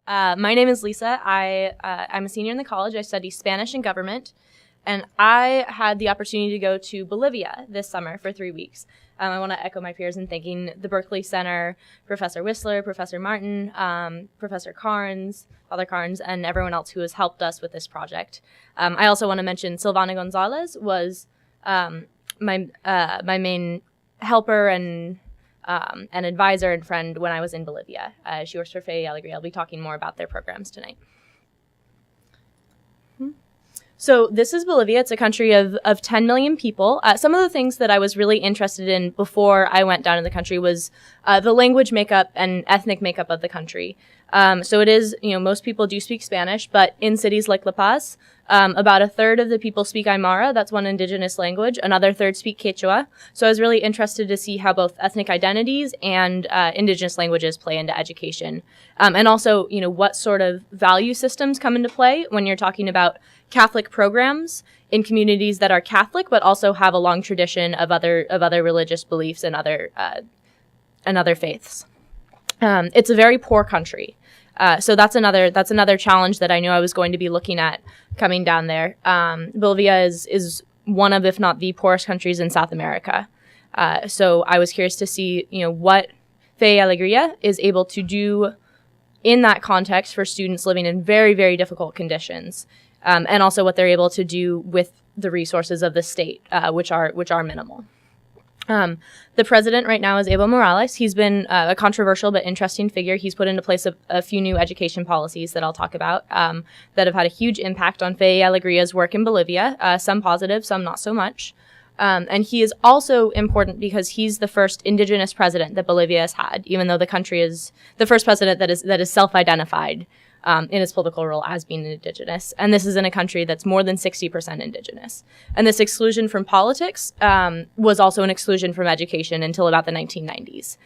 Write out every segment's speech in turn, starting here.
My name is Lisa. I'm a senior in the college. I study Spanish and government, and I had the opportunity to go to Bolivia this summer for 3 weeks. I want to echo my peers in thanking the Berkley Center, Professor Whistler, Professor Martin, Professor Carnes, Father Carnes, and everyone else who has helped us with this project. I also want to mention Silvana Gonzalez was my main helper and advisor and friend when I was in Bolivia. She works for Fe y Alegría. I'll be talking more about their programs tonight. So this is Bolivia. It's a country of 10 million people. Some of the things that I was really interested in before I went down to the country was the language makeup and ethnic makeup of the country. So it is, most people do speak Spanish, but in cities like La Paz, about a third of the people speak Aymara. That's one indigenous language. Another third speak Quechua. So I was really interested to see how both ethnic identities and indigenous languages play into education. And also, what sort of value systems come into play when you're talking about Catholic programs in communities that are Catholic, but also have a long tradition of other religious beliefs and other faiths. It's a very poor country. So that's another challenge that I knew I was going to be looking at coming down there. Bolivia is one of, if not the poorest countries in South America. So I was curious to see, what Fe y Alegría is able to do in that context for students living in very, very difficult conditions. And also what they're able to do with the resources of the state, which are minimal. The president right now is Evo Morales. He's been a controversial but interesting figure. He's put into place a few new education policies that I'll talk about that have had a huge impact on Fe y Alegría's work in Bolivia, some positive, some not so much. And he is also important because he's the first indigenous president that Bolivia has had, even though the country is the first president that is self-identified in its political role as being indigenous. And this is in a country that's more than 60% indigenous. And this exclusion from politics was also an exclusion from education until about the 1990s.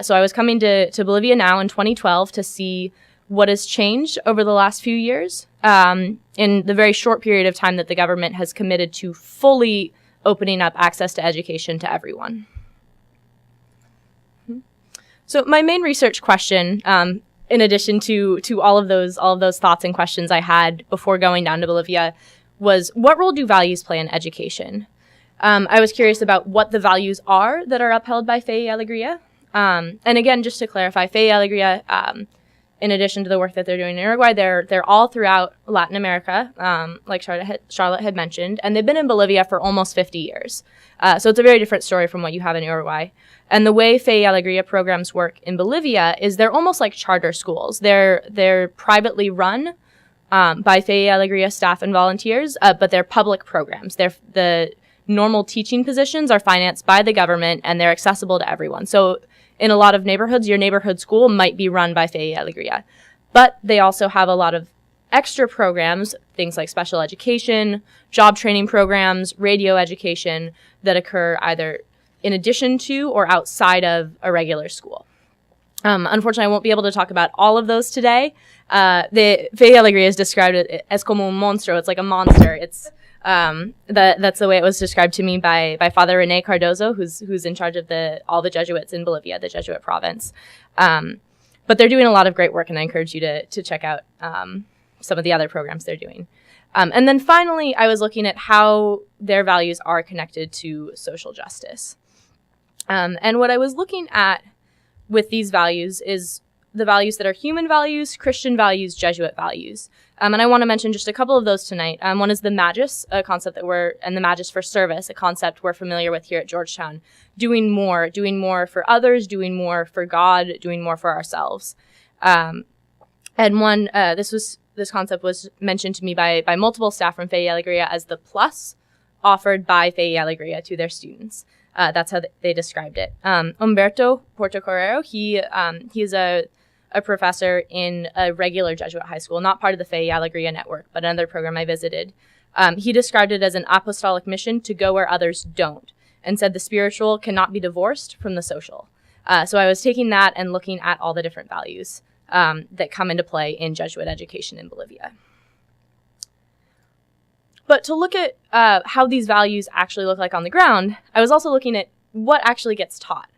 So I was coming to Bolivia now in 2012 to see what has changed over the last few years in the very short period of time that the government has committed to fully opening up access to education to everyone. So my main research question, in addition to all of those thoughts and questions I had before going down to Bolivia, was what role do values play in education? I was curious about what the values are that are upheld by Fe y Alegría. And again, just to clarify, Fe y Alegría, in addition to the work that they're doing in Uruguay, they're all throughout Latin America, like Charlotte had mentioned, and they've been in Bolivia for almost 50 years. So it's a very different story from what you have in Uruguay. And the way Fe y Alegría programs work in Bolivia is they're almost like charter schools. They're privately run by Fe y Alegría staff and volunteers, but they're public programs. The normal teaching positions are financed by the government, and they're accessible to everyone. So in a lot of neighborhoods, your neighborhood school might be run by Fe y Alegría. But they also have a lot of extra programs, things like special education, job training programs, radio education that occur either in addition to or outside of a regular school. Unfortunately, I won't be able to talk about all of those today. The Fe y Alegría is described as como un monstruo. It's like a monster. It's that's the way it was described to me by Father René Cardozo, who's in charge of all the Jesuits in Bolivia, the Jesuit province. But they're doing a lot of great work, and I encourage you to check out some of the other programs they're doing. And then finally, I was looking at how their values are connected to social justice. And what I was looking at with these values is the values that are human values, Christian values, Jesuit values. And I want to mention just a couple of those tonight. One is the magis, a concept and the magis for service, a concept we're familiar with here at Georgetown. Doing more for others, doing more for God, doing more for ourselves. And this concept was mentioned to me by multiple staff from Fe y Alegría as the plus offered by Fe y Alegría to their students. That's how they described it. Humberto Portocarrero, he's a professor in a regular Jesuit high school, not part of the Fe y Alegría network, but another program I visited. He described it as an apostolic mission to go where others don't, and said the spiritual cannot be divorced from the social. So I was taking that and looking at all the different values that come into play in Jesuit education in Bolivia. But to look at how these values actually look like on the ground, I was also looking at what actually gets taught.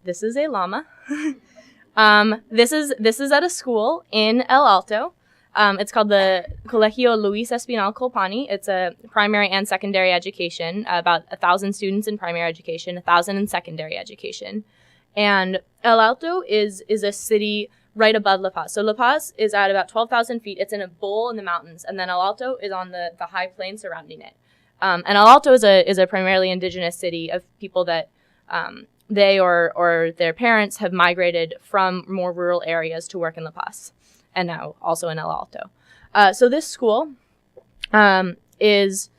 This is a llama. This is at a school in El Alto. It's called the Colegio Luis Espinal Colpani. It's a primary and secondary education, about 1,000 students in primary education, 1,000 in secondary education. And El Alto is a city right above La Paz. So La Paz is at about 12,000 feet. It's in a bowl in the mountains. And then El Alto is on the high plain surrounding it. And El Alto is a primarily indigenous city of people that they or their parents have migrated from more rural areas to work in La Paz, and now also in El Alto. So this school is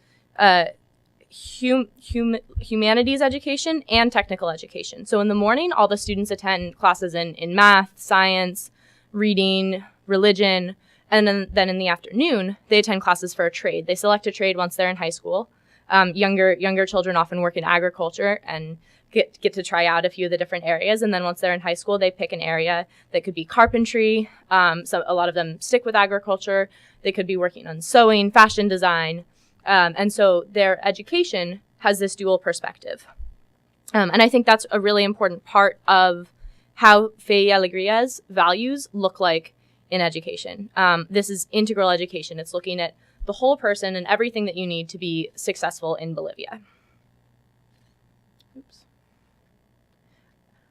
humanities education and technical education. So in the morning, all the students attend classes in math, science, reading, religion, and then in the afternoon, they attend classes for a trade. They select a trade once they're in high school. Younger children often work in agriculture and get to try out a few of the different areas. And then once they're in high school, they pick an area that could be carpentry. So a lot of them stick with agriculture. They could be working on sewing, fashion design. And so their education has this dual perspective. And I think that's a really important part of how Fe y Alegria's values look like in education. This is integral education. It's looking at the whole person and everything that you need to be successful in Bolivia. Oops.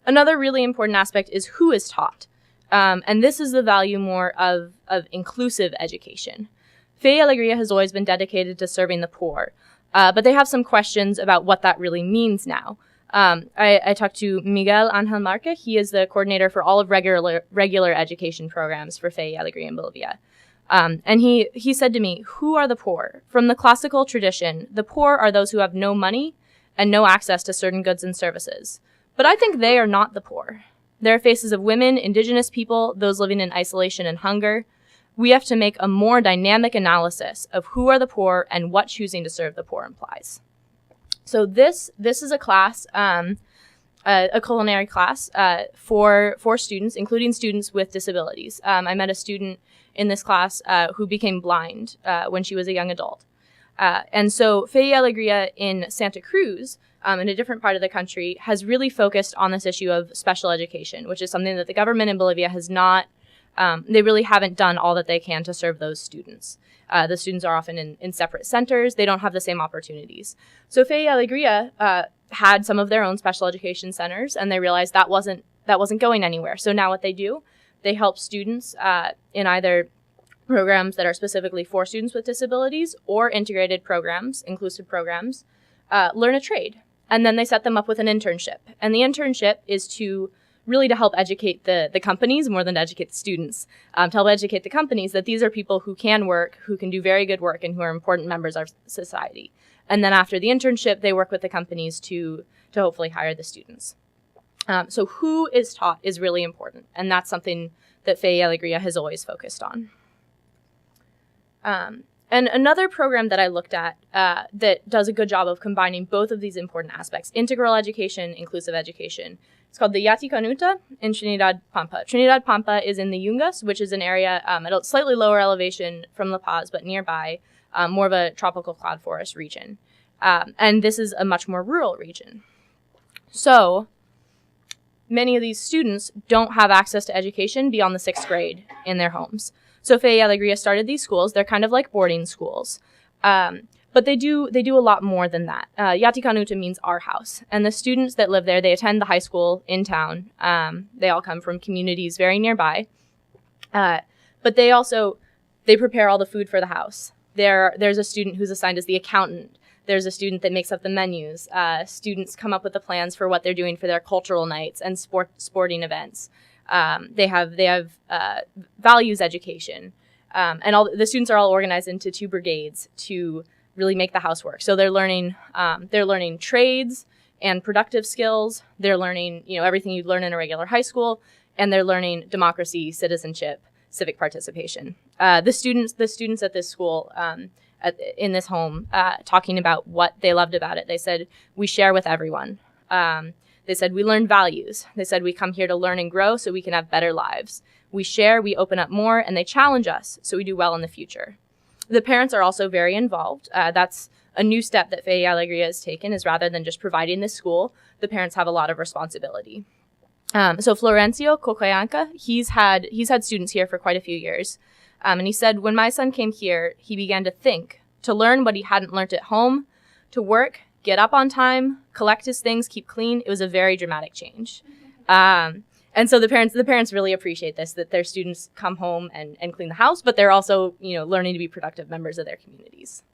Another really important aspect is who is taught. And this is the value more of inclusive education. Fe y Alegría has always been dedicated to serving the poor, but they have some questions about what that really means now. I talked to Miguel Angel Marque. He is the coordinator for all of regular education programs for Fe y Alegría in Bolivia. And he said to me, who are the poor? From the classical tradition, the poor are those who have no money and no access to certain goods and services. But I think they are not the poor. They are faces of women, indigenous people, those living in isolation and hunger. We have to make a more dynamic analysis of who are the poor and what choosing to serve the poor implies. So this is a class, a culinary class for students, including students with disabilities. I met a student in this class who became blind when she was a young adult. And so Fe y Alegría in Santa Cruz, in a different part of the country, has really focused on this issue of special education, which is something that the government in Bolivia has not, they really haven't done all that they can to serve those students. The students are often in separate centers. They don't have the same opportunities. So Fe y Alegría had some of their own special education centers, and they realized that wasn't going anywhere. So now what they do, they help students in either programs that are specifically for students with disabilities or integrated programs, inclusive programs, learn a trade. And then they set them up with an internship. And the internship is to help educate the companies more than to educate the students, to help educate the companies that these are people who can work, who can do very good work, and who are important members of society. And then after the internship, they work with the companies to hopefully hire the students. So who is taught is really important, and that's something that Fe y Alegría has always focused on. And another program that I looked at that does a good job of combining both of these important aspects, integral education, inclusive education, it's called the Yati Canuta in Trinidad Pampa. Trinidad Pampa is in the Yungas, which is an area at a slightly lower elevation from La Paz, but nearby, more of a tropical cloud forest region. And this is a much more rural region. So many of these students don't have access to education beyond the 6th grade in their homes. So Fe y Alegría started these schools. They're kind of like boarding schools. But they do a lot more than that. Yati Canuta means our house. And the students that live there, they attend the high school in town. They all come from communities very nearby. But they prepare all the food for the house. There's a student who's assigned as the accountant. There's a student that makes up the menus. Students come up with the plans for what they're doing for their cultural nights and sporting events. They have values education. And all the students are all organized into 2 brigades to really make the house work. So they're learning trades and productive skills. They're learning, everything you'd learn in a regular high school, and they're learning democracy, citizenship, civic participation. The students at this school, in this home, talking about what they loved about it. They said, we share with everyone. They said, we learn values. They said, we come here to learn and grow so we can have better lives. We share, we open up more, and they challenge us so we do well in the future. The parents are also very involved. That's a new step that Fe y Alegría has taken, is rather than just providing this school, the parents have a lot of responsibility. So Florencio Cocayanca, he's had students here for quite a few years. And he said, when my son came here, he began to think, to learn what he hadn't learned at home, to work, get up on time, collect his things, keep clean. It was a very dramatic change. And so the parents really appreciate this, that their students come home and clean the house, but they're also, learning to be productive members of their communities.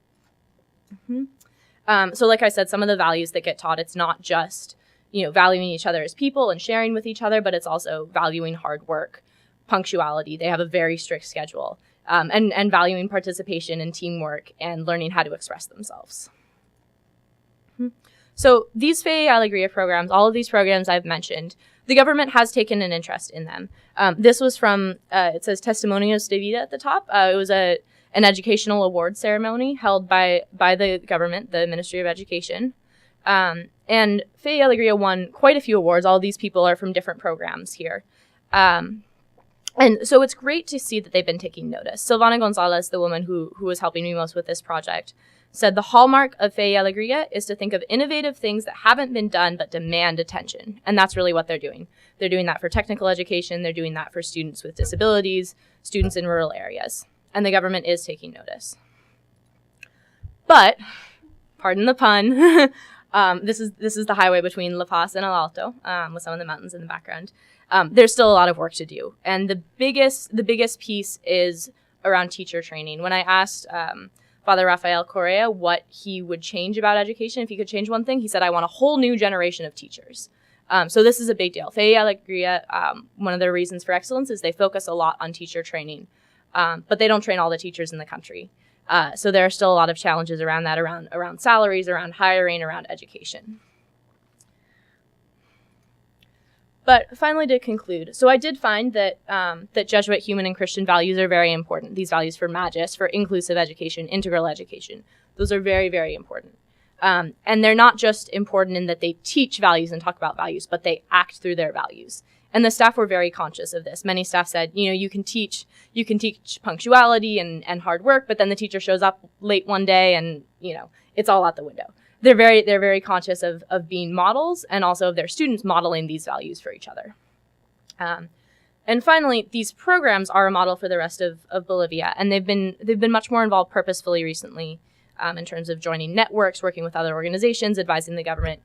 So like I said, some of the values that get taught, it's not just, valuing each other as people and sharing with each other, but it's also valuing hard work, punctuality. They have a very strict schedule, and valuing participation and teamwork and learning how to express themselves. So these Fe y Alegría programs, all of these programs I've mentioned, the government has taken an interest in them. This was from, it says Testimonios de Vida at the top. It was an educational award ceremony held by the government, the Ministry of Education. And Fe y Alegría won quite a few awards. All of these people are from different programs here. And so it's great to see that they've been taking notice. Silvana Gonzalez, the woman who was helping me most with this project, said the hallmark of Fe y Alegría is to think of innovative things that haven't been done but demand attention. And that's really what they're doing. They're doing that for technical education. They're doing that for students with disabilities, students in rural areas. And the government is taking notice. But, pardon the pun, this is the highway between La Paz and El Alto, with some of the mountains in the background. There's still a lot of work to do. And the biggest piece is around teacher training. When I asked Father Rafael Correa what he would change about education, if he could change one thing, he said, I want a whole new generation of teachers. So this is a big deal. Fe y Alegría, one of their reasons for excellence is they focus a lot on teacher training, but they don't train all the teachers in the country. So there are still a lot of challenges around that, around salaries, around hiring, around education. But finally, to conclude, so I did find that that Jesuit human and Christian values are very important. These values for Magis, for inclusive education, integral education, those are very, very important. And they're not just important in that they teach values and talk about values, but they act through their values. And the staff were very conscious of this. Many staff said, you can teach punctuality and hard work, but then the teacher shows up late one day and, it's all out the window. They're very conscious of being models and also of their students modeling these values for each other. And finally, these programs are a model for the rest of Bolivia, and they've been much more involved purposefully recently in terms of joining networks, working with other organizations, advising the government.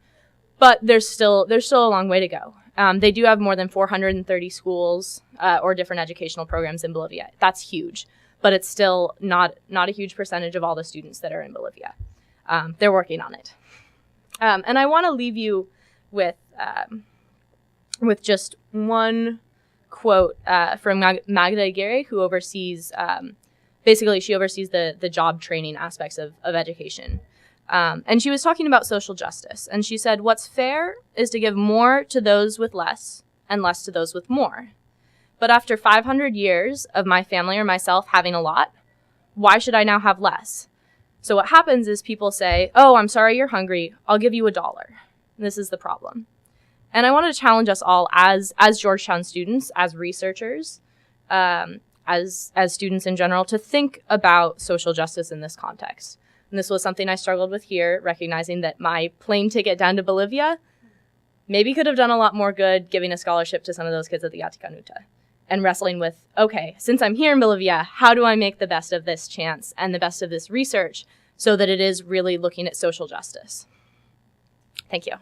But there's still a long way to go. They do have more than 430 schools or different educational programs in Bolivia. That's huge, but it's still not a huge percentage of all the students that are in Bolivia. They're working on it. And I want to leave you with just one quote from Magda Aguirre, who oversees, she oversees the job training aspects of education. And she was talking about social justice. And she said, what's fair is to give more to those with less and less to those with more. But after 500 years of my family or myself having a lot, why should I now have less? So what happens is people say, oh, I'm sorry you're hungry. I'll give you $1. This is the problem. And I want to challenge us all as Georgetown students, as researchers, as students in general, to think about social justice in this context. And this was something I struggled with here, recognizing that my plane ticket down to Bolivia maybe could have done a lot more good giving a scholarship to some of those kids at the Aticanuta. And wrestling with, okay, since I'm here in Bolivia, how do I make the best of this chance and the best of this research so that it is really looking at social justice? Thank you.